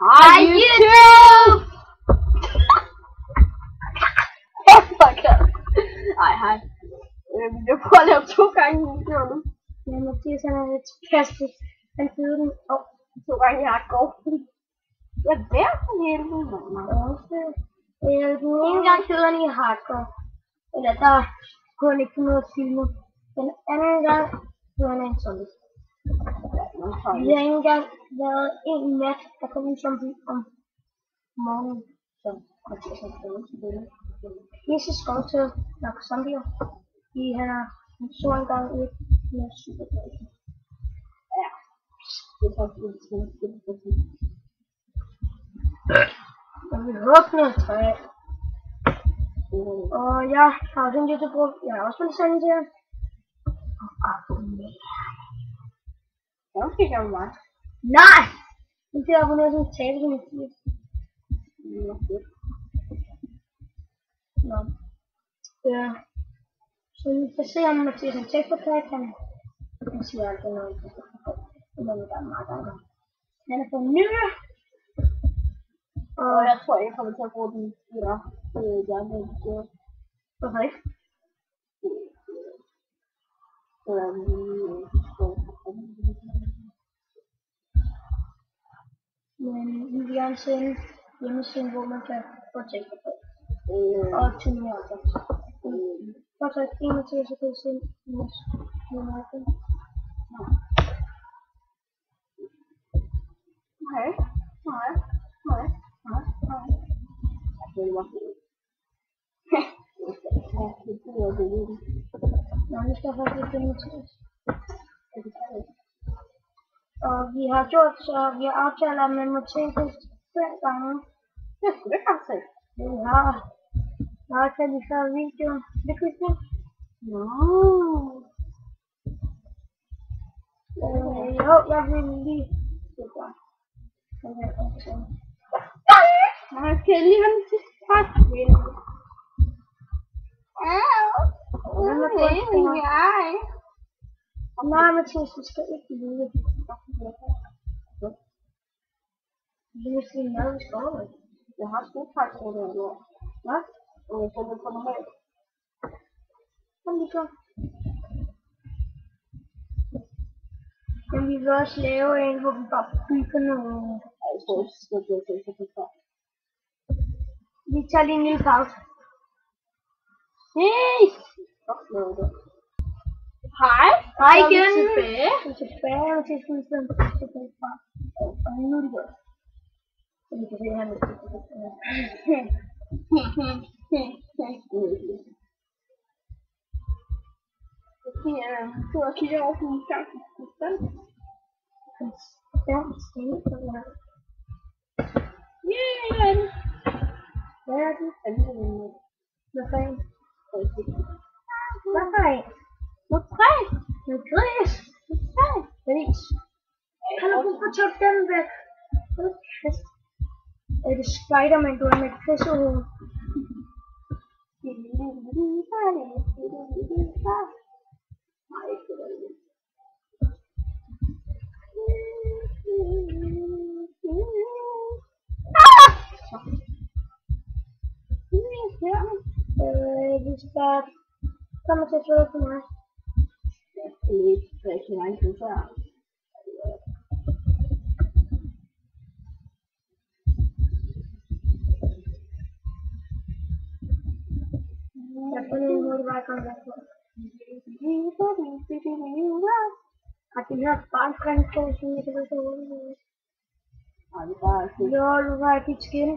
Hej YouTube! Ej, hej. Jeg prøver at lave 2 gange i videoen nu. Ja, Mathias han er lidt kastet. Han fødte den. 2 gange i hardcore. Jeg er ved for helvede, mand. En gang fødte han i hardcore. Eller der kunne han ikke få noget at filme. Den anden gang fødte han en zombie. Vi har ikke engang været en nat, der kom en zombie om morgenen. Så Mathias har fået til det. Jesus går til nok zombier. Han så engang et med supergræs. Ja, det er faktisk lidt svært. Jeg vil åbne et træ. Og jeg har også en YouTube-gruppe. Jeg har også vil sende til jer. Og abonner. Jeg skal ikke have mig. Nej! Nu skal jeg abonnere til en tale til Mathias. Nå. Så vi skal se om Mathias en tekstoplag kan. Han siger aldrig noget. Der er meget andre. Han er for nye. Og jeg tror ikke, jeg kommer til at bruge den i dag. Hvorfor ikke? Men vi vil gerne sende hjemmesiden, hvor man kan få tekster på. Og turnere også. Så tager jeg en til, så kan I se nummer 5. Hej. Nå, nu skal jeg faktisk finde Mathias. Og vi har gjort så, vi har aftalt med Mathias 5 gange. Det skulle ikke have set. Vi har aftalt i før video. Det kan vi se. Nå. Jo, jeg vil lige se der. Jeg skal lige have den sidste part. Nej, Mathias, vi skal ikke lyde. Vi må sige noget, vi skal over. Jeg har skudtræk på det her. Hvad? Og jeg får det på normalt. Kom lige så. Men vi vil også lave en, hvor vi bare bygger noget. Jeg tror ikke, det bliver til at få. Vi tager lige en lille pause. Hey! Hej! Hej igen! Tilbage. Vi er tilbage, og til at spille tilbage fra. Og nu er det godt. Så vi kan se her med det. Så jeg kigger over på min gang. Ja, stille på det her. Yeah! Hvad er det? Hvad fanden? Hvad for en? Noget træ! Noget gris! Noget træ! Gris! Kan du få taget den væk? Er det Spider-Man, du er med et pissehoved? Nej, ikke det der. Vi skal komme til at slå på mig. Jeg skal ikke rigtig mange ting før. Jeg får lige en måde, hvor jeg kommer væk på. Har de hørt barnskrænsken, som jeg kan være så hurtigt? Nej, det er bare ikke. Jo, du har dit skin.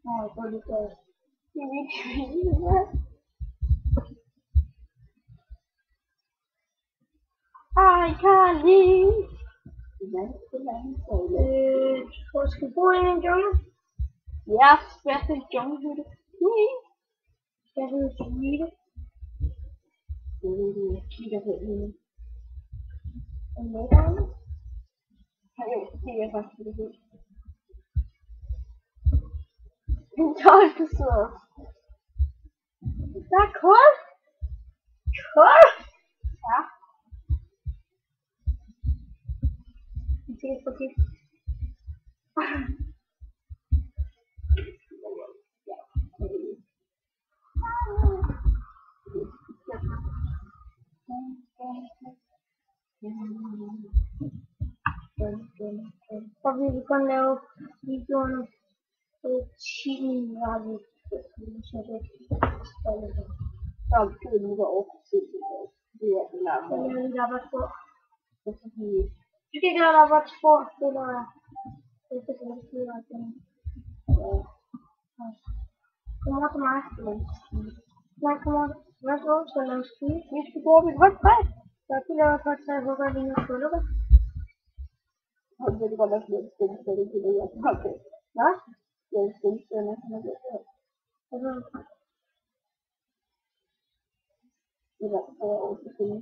Nå, jeg får lidt godt. Det er ikke Ej, Carly! Hvad er det? Hvor skal bo i en jungle? Ja, hvad er det junglehytte? Skal jeg sådan svide? Jeg kigger på det nu. Og lækkerne? Jo, det er faktisk det helt. En 12 episode. Der er kul! Kul! Ja. Jeg tænker på det. Og vi vil kun lave videoerne på 10 minutter. Så det Så kan vi lige gå over til det. Det er det nærmere. så laver vi et arbejdsbord. Så kan vi... Du skal ikke lave et arbejdsbord, det er noget. Det er det, der er det. Kommer til mig. Nej, kommer. Hvad så? Skal jeg lave en skide? Vi skal bruge mit rygtræ. Så jeg kan lave et rygtræ, jeg håber, at vi nu skal lukke. Og det er godt nok lidt stille, så det er jeg. Okay. Hvad? Det er stille, så det er lidt. Det er så over til stille.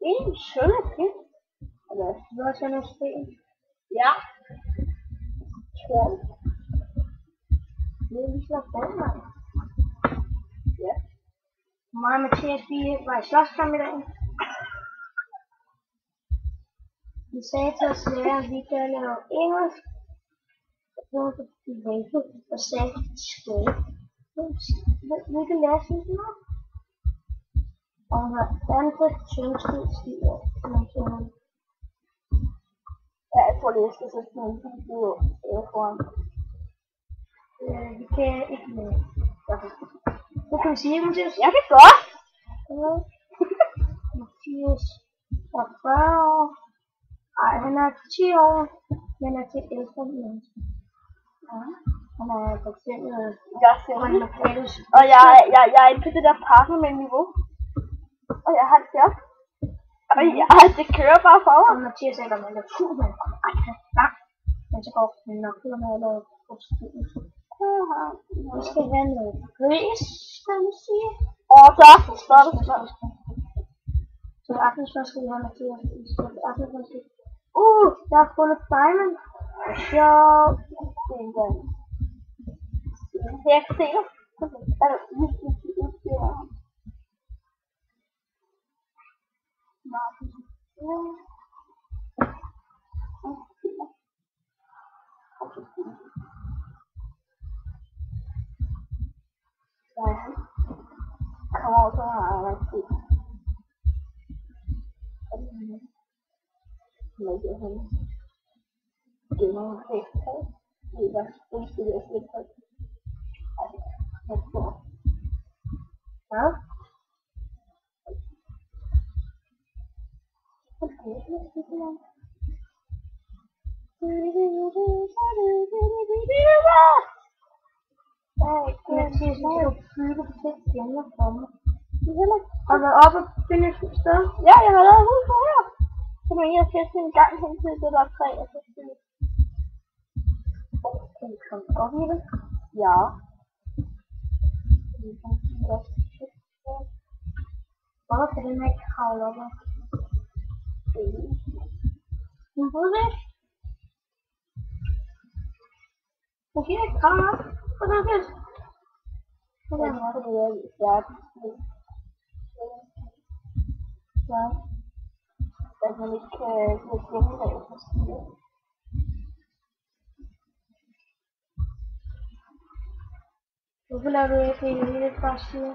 En sølvpind. Hvad så nu sten? Ja. Tror. Det er lige så godt, mand. Ja. Mig og Mathias, vi var i slåskamp i dag. Vi sagde til os lærer, at vi kan lave engelsk. Så vi vælte og sagde skæg. Vi kan lære sådan noget. Og han har andet tyngdskud over. Ja, jeg tror, det skal sætte sådan en video foran. Vi kan ikke lave. Hvad kan vi sige, Mathias? Jeg kan godt. Mathias er 40 år. Ej, han er 10 år, men er til ældre menneske. Ja. Han er for eksempel Jeg ser det. Margrethes. Og jeg er inde på det der pakke med niveau. Og jeg har det godt. Og det kører bare for mig. Og Mathias er der med lidt fuld, men nej. Men så går den nok ud med at lave forståelse. Vi skal have noget gris, skal vi sige. Og så Så aftensmad skal vi have Mathias. Jeg har fundet diamond. Sjovt. Jeg kan se det. Come on, let's see. Make it him. Give him a face. That's supposed to be a good person. That's cool. Huh? Okay, let's see. Mathias, nu skal du bygge på det hjemme for mig. Har du været oppe og finde et sted? Ja, jeg har lavet hus for her. Så må jeg fæste en gang hen til det der træ, og så skal vi... Kan vi komme op i det? Ja. Hvorfor kan den ikke kravle op ad? Men prøv at se. Den kan ikke kravle op. Prøv at se. Okay, nu skal vi være i start. Ja. At man ikke kan gå hjemme af for stiger. Hvorfor laver du ikke en lille bare siger?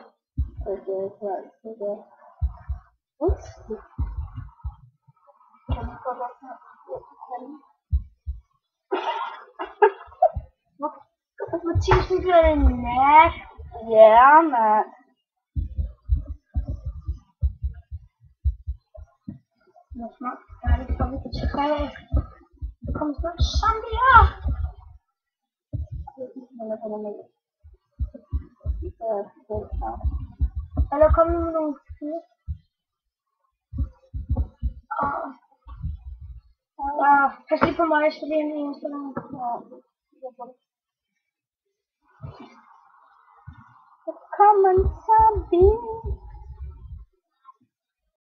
Det er klart, det er. Ups. Kan du få det her? Mathias, nu bliver det nat. Ja, mand. Nu er snart færdigt, så vi kan træne. Det kommer snart zombier. Eller kommer med nogle fyre. Pas lige på mig, jeg skal lige have en eneste gang. Så kommer en zombie.